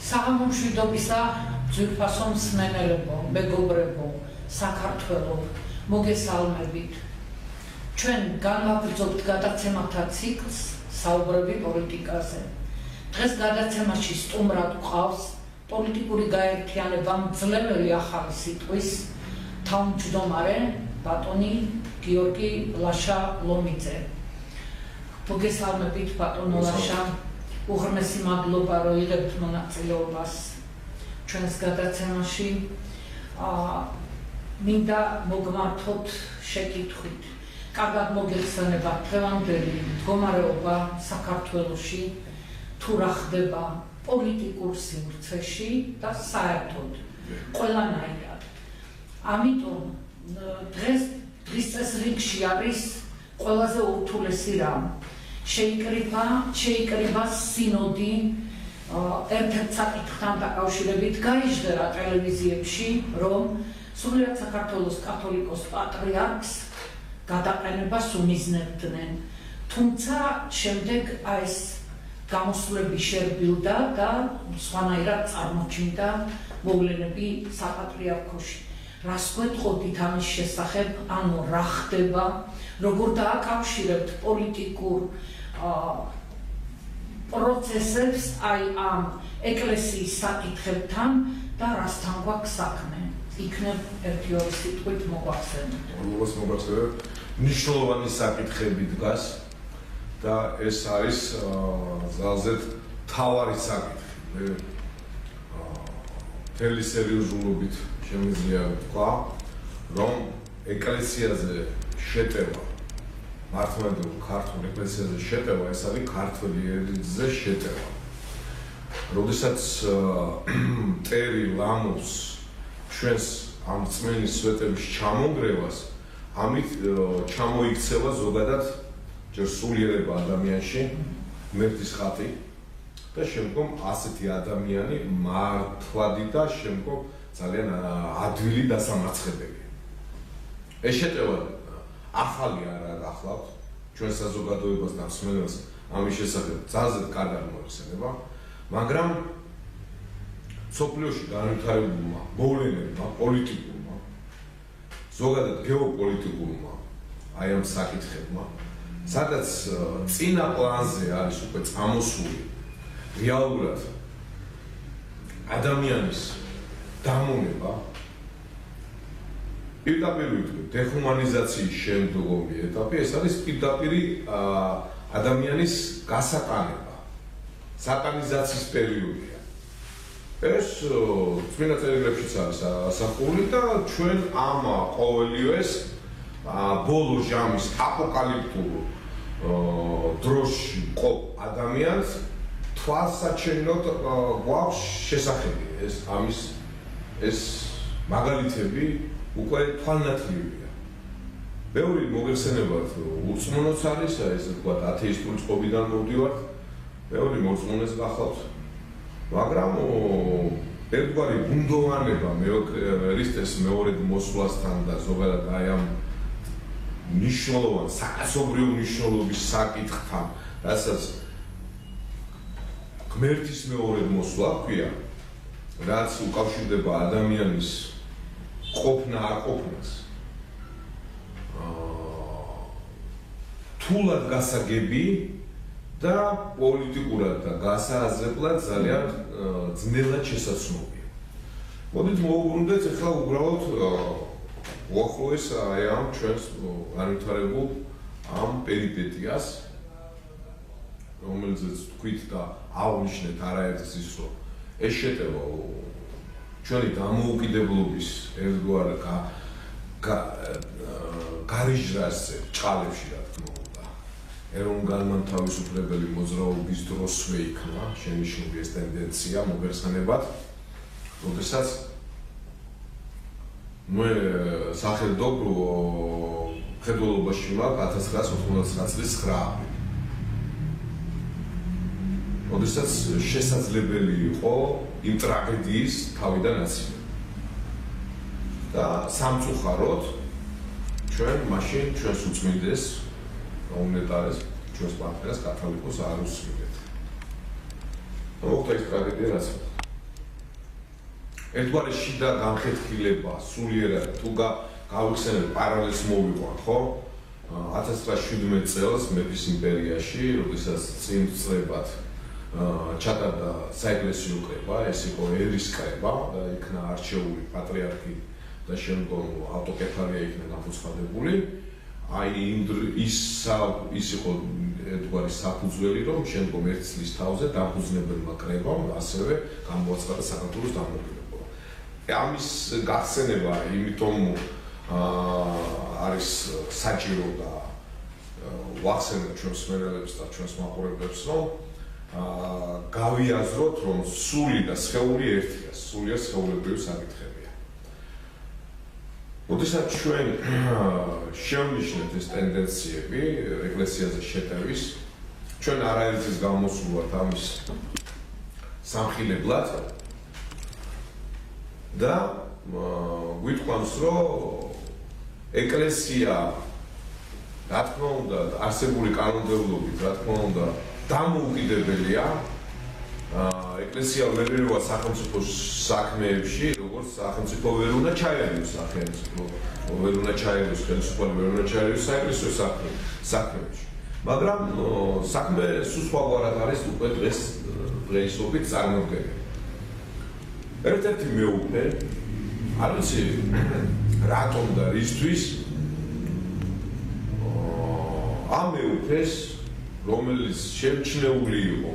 Საღამომშვიდობისა ძვირფასო მსმენელებო, მეგობრებო, საქართველო, მოგესალმებით. ჩვენ განვაგრძობთ გადაცემათა ციკლს საუბრები პოლიტიკაზე. დღეს გადაცემაში სტუმრად გვყავს პოლიტიკური გაერთიანება მძლეველი ახალი სიტყვის თავმჯდომარე ბატონი გიორგი ლაშა-ლომიძე. მოგესალმებით ბატონო ლაშა. უღრმესი მადლობა რომ იღებთ მონაწილეობას ჩვენს გადაცემაში. მინდა მოგმართოთ შეკითხვით. კარგად მოგეხსენება დღევანდელი მდგომარეობა საქართველოში, თუ რა ხდება პოლიტიკურ სივრცეში და საერთოდ ყველანაირად. ამიტომ დღის წესრიგში არის ყველაზე ურთულესი რამ. შეიკრიბა სინოდი ერთ-ერთ საკითხთან დაკავშირებით გაიჟღერა ტელევიზიებში, რომ სრულიად საქართველოს კათოლიკოს პატრიარქს გადაყენებას უმიზნებდნენ. თუმცა შემდეგ ეს გამოსვლები შერბილდა და სხვანაირად წარმოჩინდა მოვლენები საპატრიარქოში. რას გვეტყოდით ამის შესახებ, ანუ რა ხდება, როგორ დააკავშირებთ პოლიტიკურ პროცესებს აი ამ ეკლესიის საკითხებთან და რასთან გვაქვს საქმე. იქნებ ერთი-ორი სიტყვით მოგვახსენოთ. მნიშვნელოვანი საკითხები დგას და ეს არის ძალზედ მთავარი საკითხი. მთელი სერიოზულობით შემიძლია ვთქვა, რომ ეკლესიაზე შეტევა, მართლმადიდებლურ ქართულ ეკლესიაზე შეტევა, ეს არის ქართველი ერისზე შეტევა. როდესაც მტერი ლამობს ჩვენს ამ რწმენის სვეტების ჩამონგრევას, ამით ჩამოიქცევა ზოგადად ჯერ სულიერება ადამიანში, ღმერთის ხატი და შემდგომ ასეთი ადამიანი მართლადი და შემდგომ ძალიან ადვილი დასამარცხებელია. ეს შეტევა ახალი არ გახლავთ ჩვენ საზოგადოებას და მსმენელს ამის შესახებ ძალზედ კარგად მოიხსენება, მაგრამ სოფლიოში განვითარებულმა მოვლენებმა, პოლიტიკურმა, ზოგადად გეოპოლიტიკურმა აი ამ საკითხებმა, სადაც წინა პლანზე არის უკვე წამოსული რეალურად ადამიანის დამონება, პირდაპირ ვიტყვი, დეჰუმანიზაციის შემდგომი ეტაპი, ეს არის პირდაპირ ადამიანის გასატანება, სატანიზაციის პერიოდია. ეს წმინდა წერილებშიც არის ასახული და ჩვენ ამ ყოველივეს ბოლო ჟამის აპოკალიფტურ დროში მყოფ ადამიანს თვალსაჩინოდ გვაქვს შესახები. ეს მაგალითები უკვე თვალნათლივია. ბევრი მოგეხსენებათ, ურწმუნოც არის, ესე ვთქვათ, ათეისტური წყობიდან მოვდივართ, ბევრი მორწმუნეს გახლავთ. მაგრამ ერთგვარი ბუნდოვანება ქრისტეს მეორედ მოსვლასთან და ზოგადად აი ამ მნიშვნელოვან საკაცობრიო მნიშვნელობის საკითხთან, რასაც ღმერთის მეორედ მოსვლა ქვია, რაც უკავშირდება ადამიანის ყოფნა არ ყოფნას, თულად გასაგები და პოლიტიკურად და გასააზრებლად ძალიან ძნელად შესაძლოა. მოდით მოვუბრუნდეთ ახლა უბრალოდ უახლოეს აი ამ ჩვენს განვითარებულ ამ პერიპეტიას, რომელზეც თქვით და აღნიშნეთ არაერთს ის, რომ ეს შეტევა ჩვენი დამოუკიდებლობის ერთგვარ გარიჟრაზე ჭალებში რა თქმა უნდა ეროვნულ-განმათავისუფლებელი მოძრაობის დროსვე იქნა შენიშნული ეს ტენდენცია მოგეხსენებათ, როდესაც მე სახელმწიფო მხედველობაში ვარ 1999 წლის 9 როდესაც შესაძლებელი იყო იმ ტრაგედიის თავიდან აცილება. და სამწუხაროდ ჩვენ მაშინ ჩვენს უწმინდეს გაუნეტარეს ჩვენს პატრიარქს კათოლიკოს არ უსმენთ. მოხდა ის ტრაგედია, რაც ერთგვარი შიდა განხეთქილება სულიერად თუ გავიხსენებ პარალელს მოვიყვან, ხო? 1917 წელს მეფის იმპერიაში, როდესაც წინ წლებად ჩატარდა საეკლესიო კრება, ეს იყო ერის კრება და იქნა არჩეული პატრიარქი და შემდგომ ავტოკეფალია იქნა გაფუძნებული. აი ის იყო ერთგვარი საფუძველი, რომ შემდგომ ერთ წლის თავზე დამფუძნებელმა კრებამ ასევე გამოაცხადა საქართველოს დამოუკიდებლობა. ამის გახსენება იმიტომ არის საჭირო და ვახსენებ ჩვენს მსმენელებს და ჩვენს მაყურებლებს, რომ გავიაზროთ, რომ სული და სხეული ერთია, სულია სხეულებრივი საკითხებია. როდესაც ჩვენ შევნიშნეთ ეს ტენდენციები ეკლესიაზე შეტევის, ჩვენ არაერთის გამოსულვართ ამის სამხილებლად და გვიტყვანს, რომ ეკლესია, რა თქმა უნდა, არსებული კანონმდებლობით, რა თქმა უნდა, დამოუკიდებელია. ეკლესია ვერ ერევა სახელმწიფოს საქმეებში, როგორც სახელმწიფო ვერ უნდა ჩაერევოს სახელმწიფო, ვერ უნდა ჩაერევოს ხელისუფლება, ვერ უნდა ჩაერევოს საეკლესიო საქმეებში. მაგრამ საქმე სულ სხვაგვარად არის უკვე დღეისობით წარმოდგენილი. ერთ-ერთი მეუფე, არ ვიცი რატომ და რისთვის ამ მეუფეს, რომელიც შემჩნეული იყო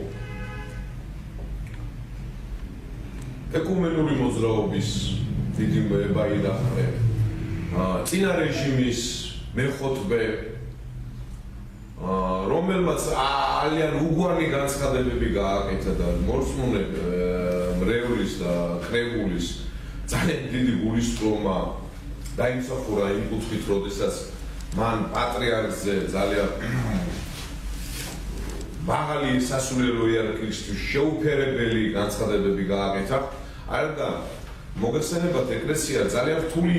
ეკუმენური მოძრაობის დიდი მებაიდახე, წინა რეჟიმის მეხუთბე, რომელმაც ძალიან უგვარი განცხადებები გააკეთა და მორწმუნე მრევლის და კრებულის ძალიან დიდი გულისწყრომა დაიმსახურა იმ კუთხით, როდესაც მან პატრიარქზე ძალიან მაღალი სასულიერო იერარქიისთვის შეუფერებელი განცხადებები გააკეთა. არამედ მოგეხსენებათ, ეკლესია ძალიან რთული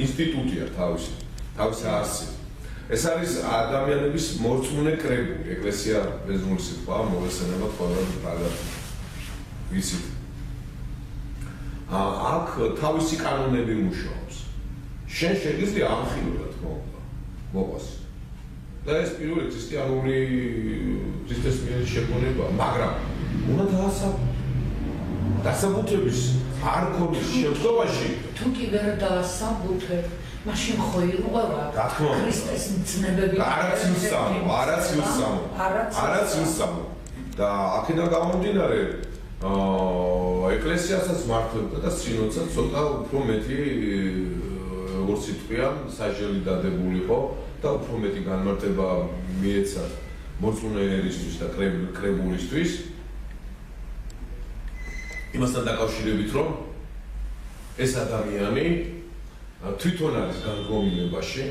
ინსტიტუტია თავისი არსით. ეს არის ადამიანების მორწმუნე კრებული. ეკლესია ბერძნული სიტყვაა, მოგეხსენებათ ყველანი კარგად ვიცით. აქ თავისი კანონები მუშაობს. შენ შეგიძლია ამხილო, რა თქმა უნდა, მოყვას. და ეს პირველი ქრისტიანული ქრისტეს მიერ შეგონება, მაგრამ უნდა დასაბუთების არ ქონის შემთხვევაში თუ კი ვერ დაასაბუთებ, მაშინ ხო იყვება ქრისტეს მძნებები. არაც ილსამო. და აქედან გამომდინარე ეკლესიასაც მართლებდა და სინოდსაც ცოტა უფრო მეტი როგორც იტყვიან, საჟელი დადებულიყო და უფრო მეტი განმარტება მიეცა მორწმუნე ერისთვის და კრებულისთვის. იმასთან დაკავშირებით, რომ ეს ადამიანი თვითონ არის განდგომილებაში,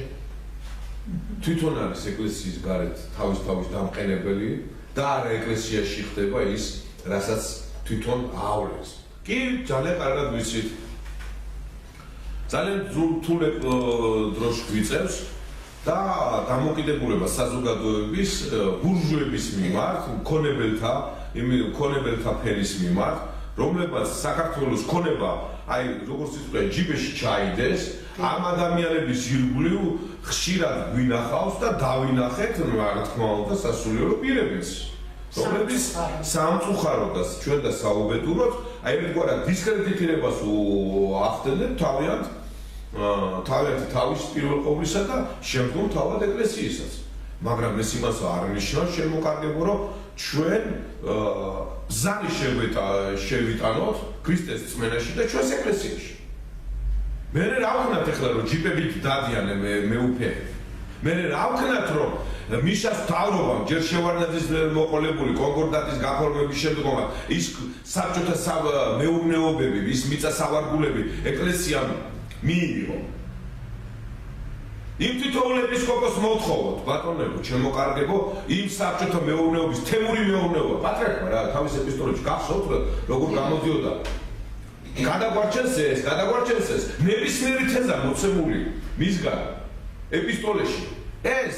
თვითონ არის ეკლესიის გარეთ თავის დამყენებელი და არა ეკლესიაში ხდება ის, რასაც თვითონ აავლენს. კი, ძალიან კარგად ვიცით. ძალიან რთულ დროს გვიწევს და დამოკიდებულება საზოგადოების, ბურჟუების მიმართ, მქონებელთა ფერის მიმართ, რომლებაც საქართველოს ქონება, აი როგორც იწვია, ჯიბეში ჩაიდეს, ამ ადამიანების ირგვლივ ხშირად გვინახავს და დავინახეთ, რა თქმა უნდა, სასულიერო პირებიც. რომლებიც სამწუხაროდ და ჩვენ და საუბედუროდ, აი ერთგვარად დისკრედიტირებას ახდენდნენ თავიანთი თავის პირველ ყოვლისა და შემდგომ თავად ეკლესიისაც. მაგრამ ეს იმას არ ნიშნავს, შემოკარგებო, რომ ჩვენ ბრძანი შევიტანოთ ქრისტეს წმენაში და ჩვენს ეკლესიაში. მე რა ვქნათ ახლა, რომ ჯიპებით დადიან მეუფეები. მე რა ვქნათ, რომ მიშას მთავრობამ ჯერ შევარდნაძის მოყოლებული კონკორდატის გაფორმების შემდგომ ის საბჭოთა მეურნეობები, ის მიწასავარგულები ეკლესიამ მიიღო. იმ თითოეულ ეპისკოპოსს მოვთხოვოთ, ბატონებო, ჩემო კარგებო, იმ საბჭოთა მეურნეობის თემური მეურნეობა, პატრიარქმა რა თავის ეპისტოლეში გახსოვთ, როგორ გამოდიოდა. გადაგვარჩენს ეს ნებისმიერი თეზა მოცემული მისგან ეპისტოლეში. ეს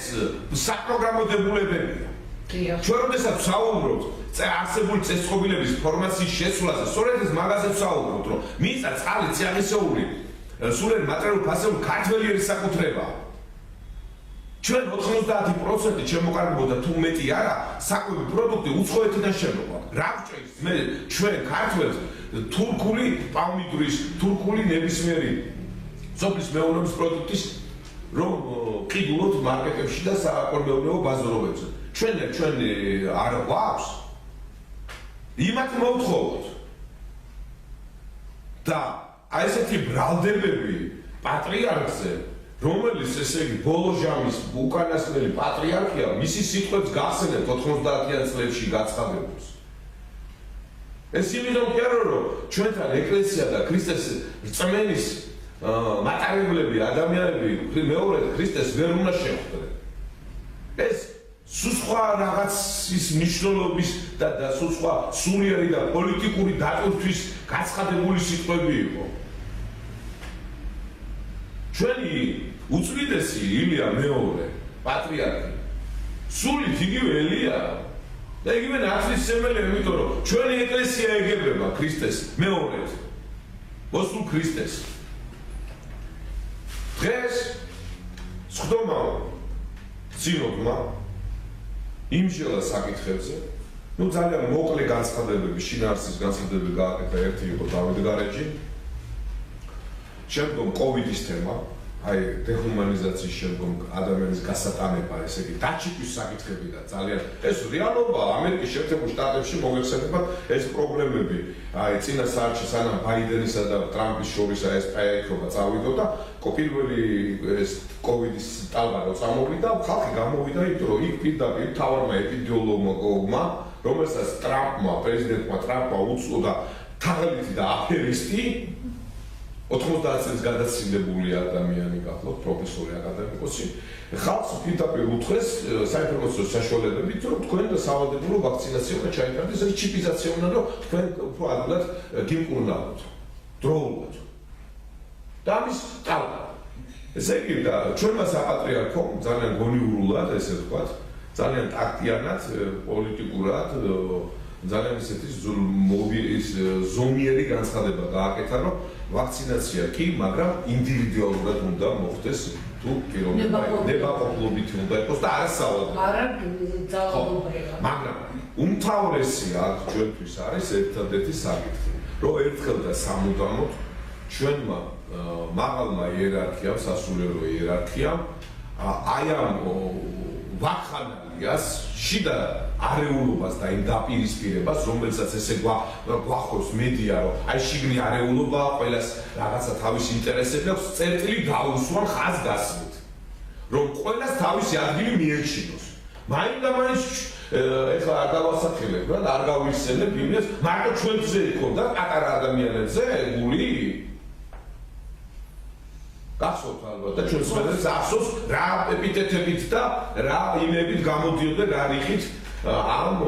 საპროგრამო დებულებებია. ჩვენ როდესაც ვსაუბრობთ არსებული წესწყობილების ფორმაციის შესვლაზე, სწორედ ეს მაგაზე ვსაუბრობთ, რომ მიწა, წყალი, წიაღისეული, სულიერ მატერიალურ ფასეულ ქართველი საკუთრებაა. ჩვენ 90% შემოყარებოდა თუ მეტი არა, საკვები პროდუქტი უცხოეთიდან შემოყვა. რა გვჭირს მე ჩვენ ქართველს თურქული პალმიდრის, თურქული ნებისმიერი სოფლის მეურნეობის პროდუქტის რომ ყიდულობთ მარკეტებში და საკვირველთმოქმედო ბაზრობებზე. ჩვენ არ გვაქვს იმათ მოვთხოვოთ და აი ესეთი ბრალდებები პატრიარქზე, რომელიც ესე იგი ბოლო ჟამის უკანასკნელი პატრიარქია, მისი სიტყვებს გახსენებთ 90-იან წლებში გაცხადებულს. ეს იმიტომ კი არა, რომ ჩვენთან ეკლესია და ქრისტეს რწმენის მატარებლები, ადამიანები მეორედ ქრისტეს ვერ უნდა შეხვდნენ. ეს სხვა რაღაცის მნიშვნელობის და სხვა სულიერი და პოლიტიკური დატვირთვის გაცხადებული სიტყვები იყო. ჩვენი უწმიდესი ილია მეორე პატრიარქი სულით იგივე ელია და იგივე ნათლისმცემელია, იმიტომ რომ ჩვენი ეკლესია ეგებება ქრისტეს მეორედ, მოსულ ქრისტეს. დღეს სხდომა სინოდმა იმჟელა საკითხებზე, ძალიან მოკლე განცხადებები, შინაარსის განცხადებები გააკეთა, ერთი იყო დავით გარეჯი, შემდგომ კოვიდის თემა, აი დეჰუმანიზაციის შემდგომ ადამიანის გასატანება, ესე იგი დაჩიტვის საკითხები და ძალიან ეს რეალობაა. ამერიკის შეერთებულ შტატებში მოგეხსენებათ ეს პრობლემები, აი წინა საათში სანამ ბაიდენისა და ტრამპის შორის ეს პაექრობა წავიდოდა, პირველი ეს კოვიდის ტალღა რო წამოვიდა, ხალხი გამოვიდა, იმიტომ რომ იქ პირდაპირ მთავარმა ეპიდემიოლოგმა, რომელსაც პრეზიდენტმა ტრამპმა უწოდა თაღლითი და აფერისტი, 90 წელს გადაცილებული ადამიანი გახლავთ, პროფესორი აკადემიკოსი, ხალხს პირდაპირ უთხრეს საინფორმაციო საშუალებებით, რომ თქვენ სავალდებულო ვაქცინაცია უნდა ჩაიტარდეს, ეს ჩიპიზაცია უნდა, რომ თქვენ უფრო ადვილად გიმკურნალოთ, დროულად. და ამის ტალღა. ესე იგი და ჩვენმა საპატრიარქომ ძალიან გონიურულად, ესე ვთქვათ, ძალიან ტაქტიანად, პოლიტიკურად, ძალიან ისეთი ზომიერი განცხადება გააკეთა, რომ ვაქცინაცია კი, მაგრამ ინდივიდუალურად უნდა მოხდეს თუ ნებაყოფლობით უნდა იყოს და არასავალდებელია. მაგრამ უმთავრესი აქ ჩვენთვის არის ერთადერთი საკითხი, რომ ერთხელ და სამუდამოდ ჩვენმა მაღალმა იერარქიამ, სასულიერო იერარქიამ აი ამ ვახანალიას შიდა არეულობას და იმ დაპირისპირებას, რომელსაც ესე გვახობს მედია, რომ აი შიგნი არეულობაა, ყველას რაღაცა თავისი ინტერესები აქვს, წერტილი დაუსვან ხაზგასმით, რომ ყველას თავისი ადგილი მიეჩინოს. მაინდა-მაინც ეხლა არ დავასახელებ რა, არ გავიხსენებ იმას, მარტო ჩვენზე იქონდა პატარა ადამიანებზე გული. გახსოვთ ალბათ და ჩვენს ხელს ახსოვს რა ეპიტეტებით და რა იმებით გამოდიოდა რა რიხით ამ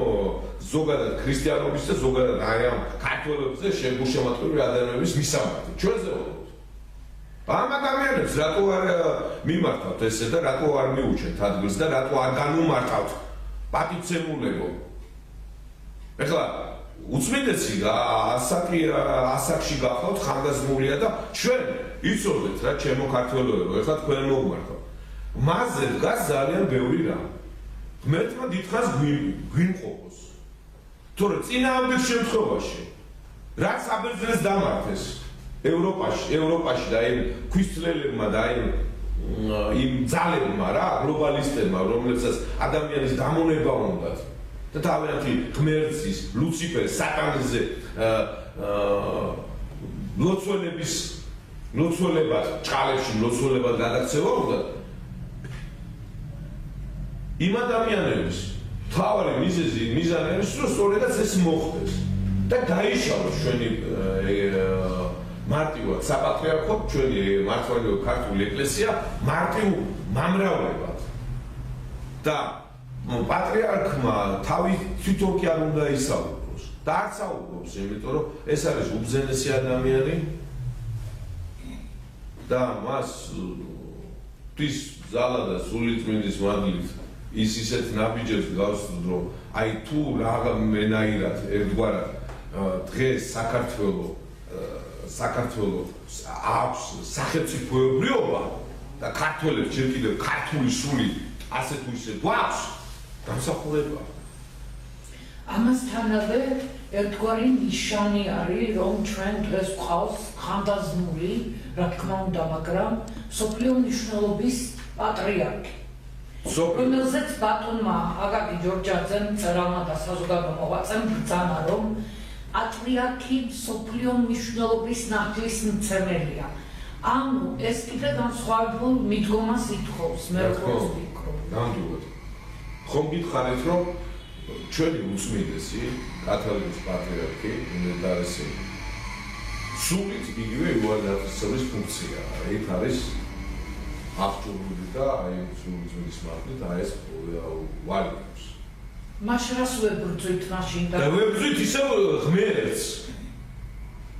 ზოგადად ქრისტიანობის და ზოგადად აი ამ ქართველებზე შეგუშემატყუბრული ადამიანების მისამართი. ჩვენზე ვთქვით. ამ ადამიანებს რატო არ მიმართავთ ესე და რატო არ მიუჩენთ ადგილს და რატო არ განუმართავთ პატივცემულებო. ეხლა უწმიდესი ასაკში გახავთ, ხანგრძლივია და ჩვენ იცოდეთ რა ჩემო ქართველოებო, ეხლა თქვენ მოგმართავთ. მასზე დგას ძალიან ბევრი რამ. ღმერთმა დიდხანს გვიმყოფოს. თორემ წინააღმდეგ შემთხვევაში რაც აბერძნეს დამართეს ევროპაში და იმ ქრისტელებმა და იმ ძალებმა რა, გლობალისტებმა, რომლებსაც ადამიანის დამონება უნდათ და თავიანთი ღმერთის, ლუციფერის, სატანზე ლოცველებად, ჭყალებში ლოცველებად გადაქცევა უნდა. იმ ადამიანების მთავარი მიზანი არის, რომ სწორედაც ეს მოხდეს და დაიშალოს ჩვენი მარტივად საპატრიარქო, ჩვენი მართლმადიდებლური ქართული ეკლესია მარტივ მამრავლებად და პატრიარქმა თავი თვითონ კი არ უნდა ისაუბროს და არ საუბრობს, იმიტომ რომ ეს არის უბრძენესი ადამიანი და მას თვის ზალა და სული წმინდის მადლით ის ისეთ ნაბიჯებს გავს, რომ აი თუ რაღა მენაირად ერთგვარად დღეს საქართველოს აქვს სახელმწიფოებრიობა და ქართველებს ჯერ კიდევ ქართული სული ასე თუ ისე გვაქვს დამსახურება. ამასთანავე ერთგვარი ნიშანი არის, რომ ჩვენ დღეს გვყავს ხანდაზმული, რა თქმა უნდა, მაგრამ სოფლიო მნიშვნელობის პატრიარქი. რომელზეც ბატონმა აკაკი ჯორჯაძემ წერალმა და საზოგადო მოღვაწემ ბრძანა, რომ პატრიარქი სოფლიო მნიშვნელობის ნათლისმცემელია. ანუ ეს კიდე განსხვავებულ მიდგომას ითხოვს, მე როგორც ვფიქრობ. ნამდვილად. ხომ გითხარით, რომ ჩვენი უწმიდესი კათოლიკის პატრიარქი უნდარესი სულით იგივე უარდაფისების ფუნქცია. იქ არის აღჭურვილი და აი უწმიდის მარკით აი ეს ვალიდებს. მაშინ რას ვებრძვით მაშინ და ვებრძვით ისევ ღმერთს.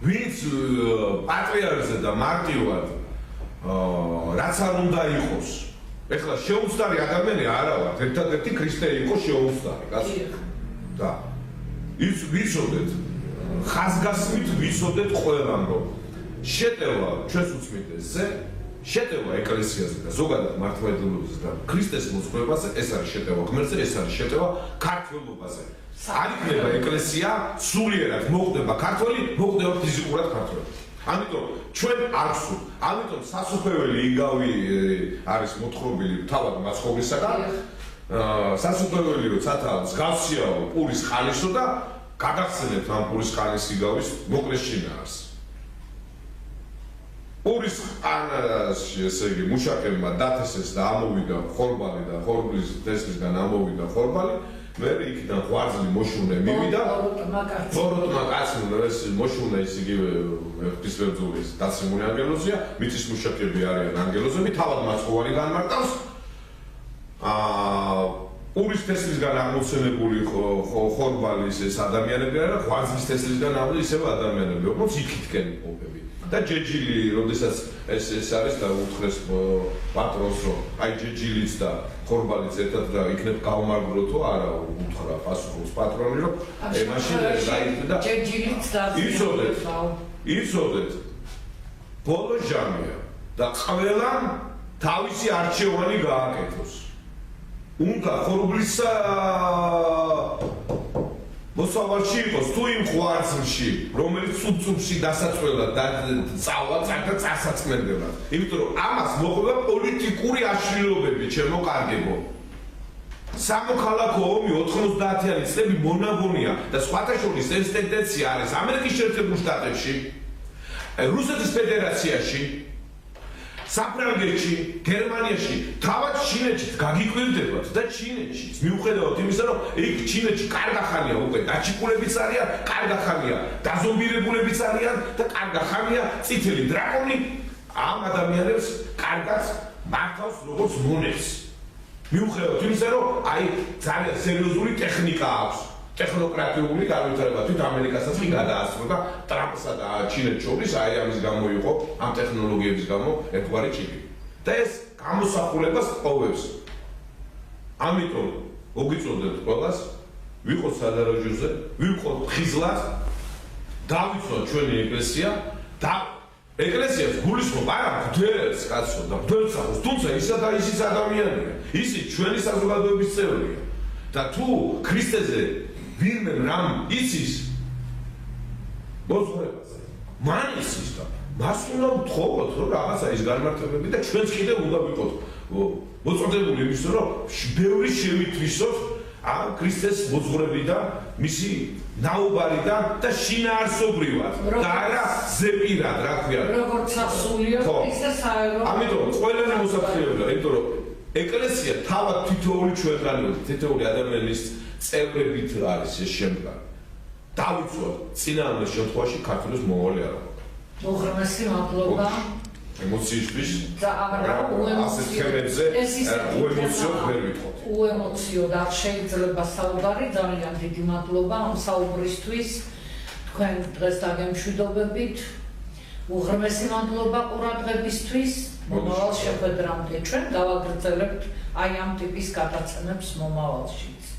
ვინც პატრიარქზე და მარტივად რაც არ უნდა იყოს. ეხლა შეუცდარი ადამიანი არა ვარ, ერთადერთი ქრისტე იყო შეუცდარი, კაცო. და ის ვიცოდეთ, ხაზგასმით ვიცოდეთ ყველამ, რომ შეტევა ჩვენს უწმიდესზე, შეტევა ეკლესიაზე და ზოგადად მართლმადიდებლობაზე და ქრისტეს მოძღვრებაზე, ეს არის შეტევა ღმერთზე, ეს არის შეტევა ქართველობაზე. არ იქნება ეკლესია სულიერად მოხდება ქართველი, მოხდება ფიზიკურად ქართველი. ამიტომ ჩვენ არც ამიტომ სასופველი იგავი არის მოთხრობილი თავად მაცხოვრისაგან სასופველი როცა მსგავსიაო პურის ხალისო და გაგახსენებთ ამ პურის ხალის იგავის მოკლეს შინაარს პურის ანაში ესე იგი მუშაკებმა დათესეს და ამოვიდა ხორბალი და ხორბლის თესლისგან ამოვიდა ხორბალი მე იქიდან ღვაწლი მოშუნე მივიდა ბოროტმა კაცმა ეს მოშუნე ის იგივე ღვთისმებრძოლის დაცემული ანგელოზია მიწის მუშაკები არიან ანგელოზები თავად მაცხოვარი განმარტავს პურის თესლისგან აღმოცენებული ხორბალის ეს ადამიანები არა ღვაწლის თესლისგან აღმოცენებული ისევ ადამიანები როგორც იქითკენ ყოფები და ჯეჯილი როდესაც ეს არის და უთხრეს პატრონს რომ აი ჯეჯილიც და ხორბალიც ერთად და იქნებ გავმარგვლო თუ არა უთხრა პასუხობს პატრონი რომ მაშინ დაიწყო და ჯეჯილიც და იცოდეთ ბოლო ჟამია და ყველამ თავისი არჩევანი გააკეთოს უნდა ხორბლისა მოსავალში იყოს თუ იმ ღვაწლში რომელიც სუცუბში დასაწყებად და წავალ და წასაწყენდება იმიტომ რომ ამას მოყვება პოლიტიკური აშლილობები ჩემო კარგებო სამოქალაქო ომი 90-იანი წლები მონაგონია და სხვათა შორის ეს ტენდენცია არის ამერიკის შეერთებულ შტატებში რუსეთის ფედერაციაში საფრანგეთში, გერმანიაში, თავად ჩინეთში გაგიკვირდებათ და ჩინეთში მიუხედავად იმისა, რომ იქ ჩინეთში კარგახანია უკვე დაჩიკულებიც არიან, კარგახანია დაზომბირებულებიც არიან და კარგახანია წითელი დრაკონი ამ ადამიანებს კარგად მართავს როგორც მონებს. მიუხედავად იმისა, რომ აი ძალიან სერიოზული ტექნიკა აქვს. ტექნოკრატიული განვითარება თვით ამერიკასაც კი გადაასწრო და ტრამპსა და ჩინეთს შორის აი ამის გამო იყო ამ ტექნოლოგიების გამო ერთგვარი ჭირი. და ეს გამოსახულებას ყოფს. ამიტომ მოგიწოდეთ ყველას ვიყოთ სადარაჯოზე, ვიყოთ ხიზლად, დავიცვათ ჩვენი ეკლესია და ეკლესიას გულისხმობ არა მღვდელს კაცო და მღვდელს ახოს, თუმცა ისა და ისიც ადამიანია. ისიც ჩვენი საზოგადოების წევრია. და თუ ქრისტეზე ვინმე რამ იცის მოძღვრებაზე მან იცის და მას უნდა ვთხოვოთ რომ რაღაცა ის განმარტებები და ჩვენც კიდევ უნდა ვიყოთ მოწოდებული იმის რომ ბევრი შევითვისოთ ამ ქრისტეს მოძღვრებიდან მისი ნაუბარიდან და შინაარსობრივად და არა ზეპირად რა ქვია როგორც სასულიერო ისე საერო ამიტომ ყველანი მოსაფრთხეებია იმიტომ რომ ეკლესია თავად თითოეული ჩვენგანი თითოეული ადამიანის წევრებით არის ეს შემდგარი. დავიცვათ წინააღმდეგ შემთხვევაში ქართლის მოვალე არა. უღრმესი მადლობა. ემოციისთვის და არა ასეთ თემებზე უემოციოდ ვერ ვითხოვთ. უემოციოდ არ შეიძლება საუბარი ძალიან დიდი მადლობა ამ საუბრისთვის. თქვენ დღეს დაგემშვიდობებით. უღრმესი მადლობა ყურადღებისთვის. მომავალ შეხვედრამდე ჩვენ გავაგრძელებთ აი ამ ტიპის გადაცემებს მომავალშიც.